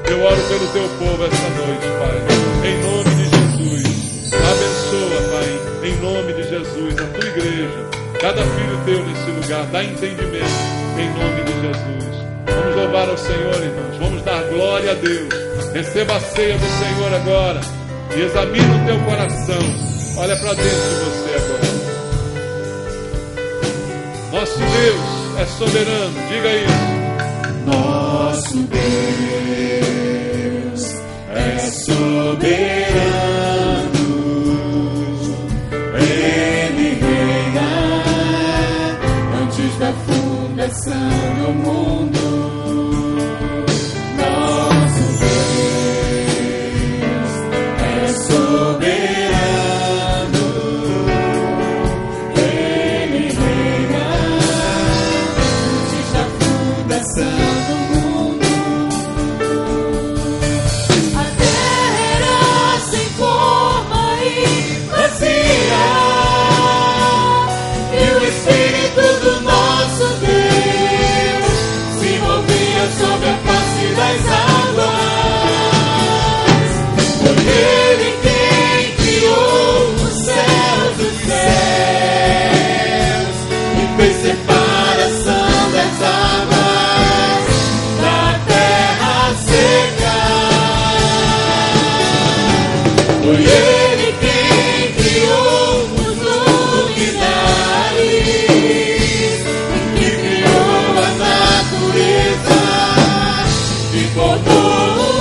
Eu oro pelo teu povo essa noite, Pai. Em nome de Jesus. Abençoa, Pai. Em nome de Jesus, a tua igreja. Cada filho teu nesse lugar, dá entendimento em nome de Jesus. Vamos louvar ao Senhor, irmãos. Vamos dar glória a Deus. Receba a ceia do Senhor agora. E examine o teu coração. Olha para dentro de você agora. Nosso Deus é soberano. Diga isso. Nosso Deus é soberano. Da fundação do mundo, nosso Deus é soberano, Ele reina antes da fundação do mundo. A terra era sem forma e vazia, e o Espírito do nosso Deus se movia sobre a face das águas. Foi Ele quem criou os céus dos céus e fez separação das águas da terra seca. Foi Ele quem criou os luminares, formou o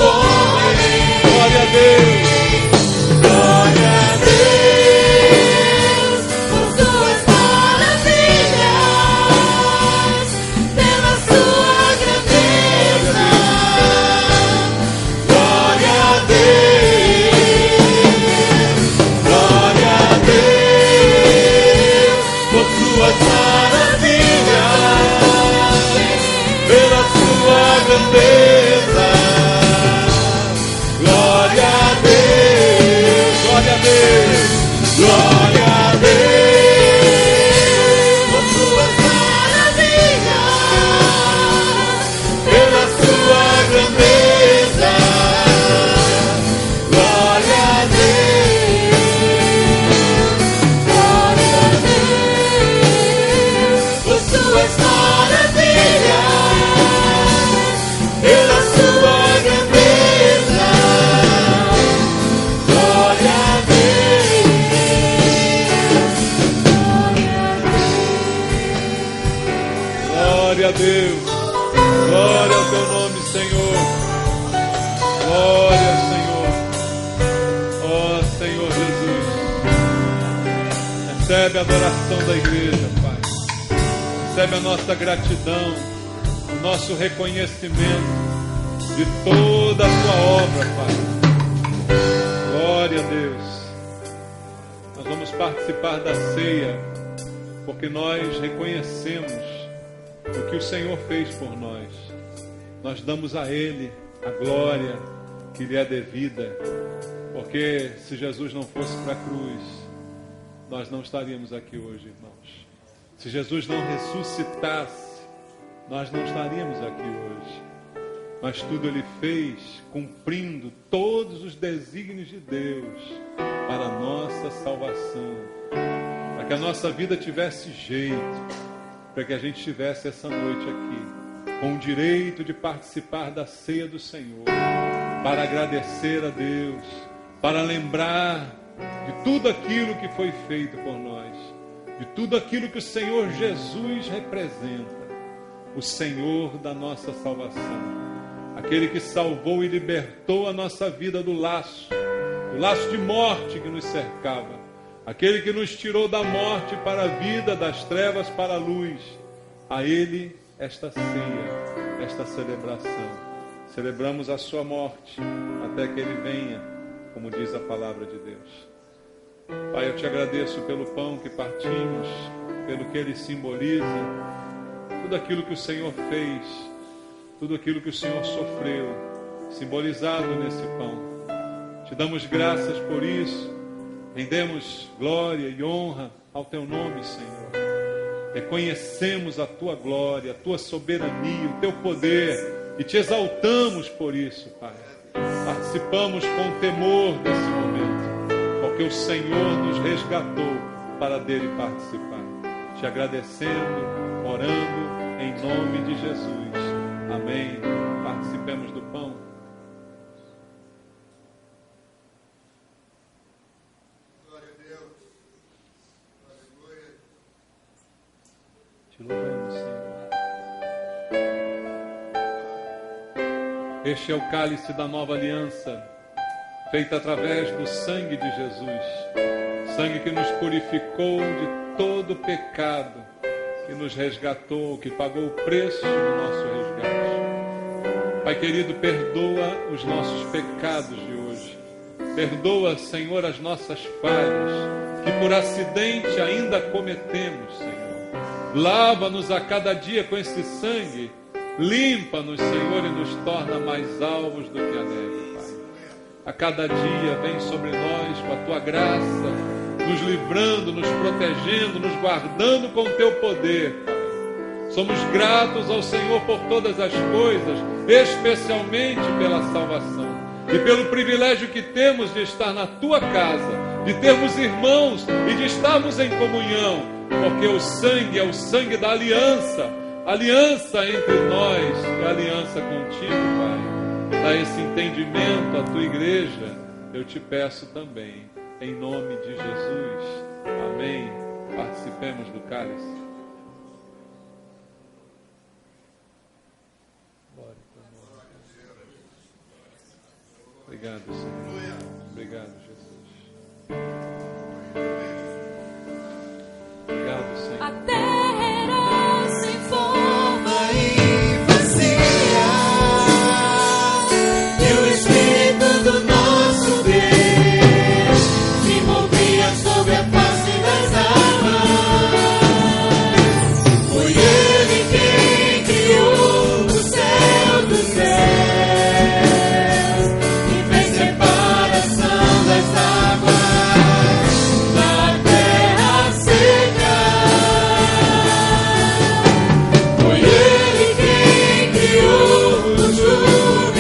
homem. Glória a Deus. Glória a Deus por suas maravilhas, pela sua grandeza. Glória a Deus. Glória a Deus por suas maravilhas, pela sua grandeza. Glória a Deus por suas maravilhas, pela sua grandeza. Glória a Deus, glória a Deus por suas maravilhas, pela sua grandeza. Glória a Glória a Deus, glória ao teu nome, Senhor. Glória, Senhor. Ó Senhor Jesus, recebe a adoração da igreja, Pai. Recebe a nossa gratidão, o nosso reconhecimento de toda a tua obra, Pai. Glória a Deus. Nós vamos participar da ceia, porque nós reconhecemos o que o Senhor fez por nós. Nós damos a Ele a glória que lhe é devida, porque se Jesus não fosse para a cruz, nós não estaríamos aqui hoje, irmãos. Se Jesus não ressuscitasse, nós não estaríamos aqui hoje. Mas tudo Ele fez cumprindo todos os desígnios de Deus para a nossa salvação, para que a nossa vida tivesse jeito, para que a gente estivesse essa noite aqui, com o direito de participar da ceia do Senhor, para agradecer a Deus, para lembrar de tudo aquilo que foi feito por nós, de tudo aquilo que o Senhor Jesus representa, o Senhor da nossa salvação, aquele que salvou e libertou a nossa vida do laço de morte que nos cercava, aquele que nos tirou da morte para a vida, das trevas para a luz. A Ele esta ceia, esta celebração. Celebramos a sua morte até que Ele venha, como diz a palavra de Deus. Pai, eu te agradeço pelo pão que partimos, pelo que ele simboliza, tudo aquilo que o Senhor fez, tudo aquilo que o Senhor sofreu, simbolizado nesse pão. Te damos graças por isso, rendemos glória e honra ao teu nome, Senhor. Reconhecemos a tua glória, a tua soberania, o teu poder e te exaltamos por isso, Pai. Participamos com temor desse momento, porque o Senhor nos resgatou para dele participar. Te agradecendo, orando em nome de Jesus. Amém. Participemos do pão. Glória a Deus. Aleluia. Te louvamos, Senhor. Este é o cálice da nova aliança, feita através do sangue de Jesus. Sangue que nos purificou de todo pecado, que nos resgatou, que pagou o preço do nosso resgate. Pai querido, perdoa os nossos pecados de hoje. Perdoa, Senhor, as nossas falhas, que por acidente ainda cometemos, Senhor. Lava-nos a cada dia com esse sangue. Limpa-nos, Senhor, e nos torna mais alvos do que a neve, Pai. A cada dia vem sobre nós com a tua graça, nos livrando, nos protegendo, nos guardando com o teu poder, Pai. Somos gratos ao Senhor por todas as coisas, especialmente pela salvação e pelo privilégio que temos de estar na tua casa, de termos irmãos e de estarmos em comunhão, porque o sangue é o sangue da aliança entre nós e aliança contigo, Pai. Dá esse entendimento à tua igreja, eu te peço também, em nome de Jesus. Amém. Participemos do cálice. Obrigado, Senhor. Obrigado, Jesus. Obrigado, Senhor. A terra era sem forma e vazia, e o Espírito do nosso Deus se movia sobre a face das águas. Foi Ele quem criou o céu dos céus e fez separação das águas da terra seca. Foi Ele quem criou os luminares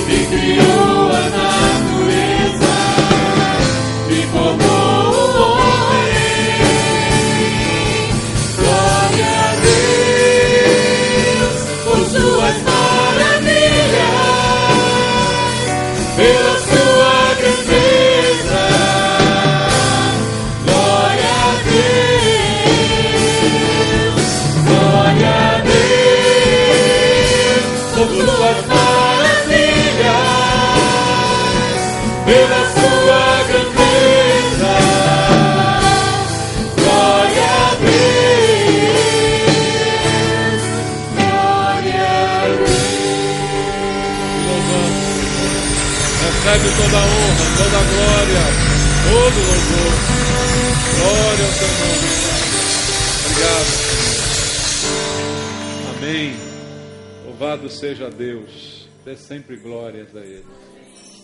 e criou a natureza e formou o homem. Glória a Deus por suas maravilhas, pela sua grandeza. Glória a Deus por suas maravilhas, pela sua grandeza. Glória a Deus, glória a Recebe toda a honra, toda a glória, todo o louvor. Glória ao teu nome, Pai. Obrigado. Amém. Louvado seja Deus. Dê sempre glórias a Ele.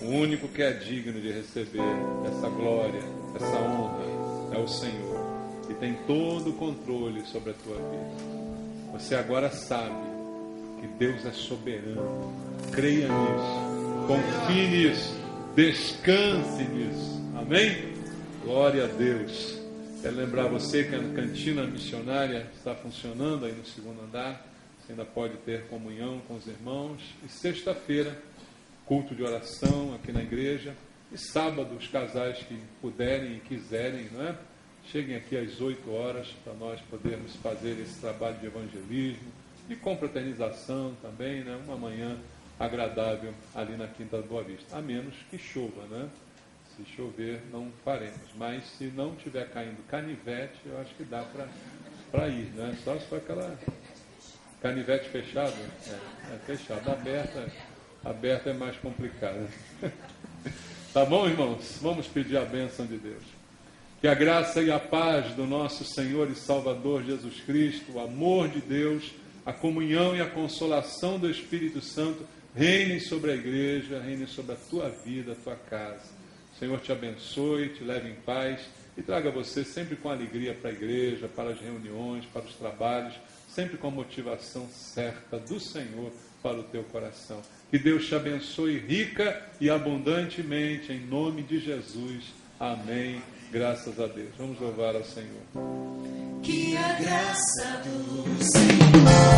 O único que é digno de receber essa glória, essa honra, é o Senhor, que tem todo o controle sobre a tua vida. Você agora sabe que Deus é soberano. Creia nisso, confie nisso, descanse nisso. Amém? Glória a Deus. Quero lembrar você que a cantina missionária está funcionando aí no segundo andar. Você ainda pode ter comunhão com os irmãos. E sexta-feira, culto de oração aqui na igreja. E sábado, os casais que puderem e quiserem, não é? Cheguem aqui às 8 horas para nós podermos fazer esse trabalho de evangelismo e confraternização também, né? Uma manhã agradável ali na Quinta da Boa Vista. A menos que chova, né? Se chover, não faremos. Mas se não tiver caindo canivete, eu acho que dá para ir, né? Só se for aquela canivete fechado. É fechado. Aberta é mais complicado. Tá bom, irmãos? Vamos pedir a bênção de Deus. Que a graça e a paz do nosso Senhor e Salvador Jesus Cristo, o amor de Deus, a comunhão e a consolação do Espírito Santo reinem sobre a igreja, reinem sobre a tua vida, a tua casa. O Senhor te abençoe, te leve em paz e traga você sempre com alegria para a igreja, para as reuniões, para os trabalhos, sempre com a motivação certa do Senhor para o teu coração. Que Deus te abençoe rica e abundantemente, em nome de Jesus. Amém. Graças a Deus. Vamos louvar ao Senhor. Que a graça do Senhor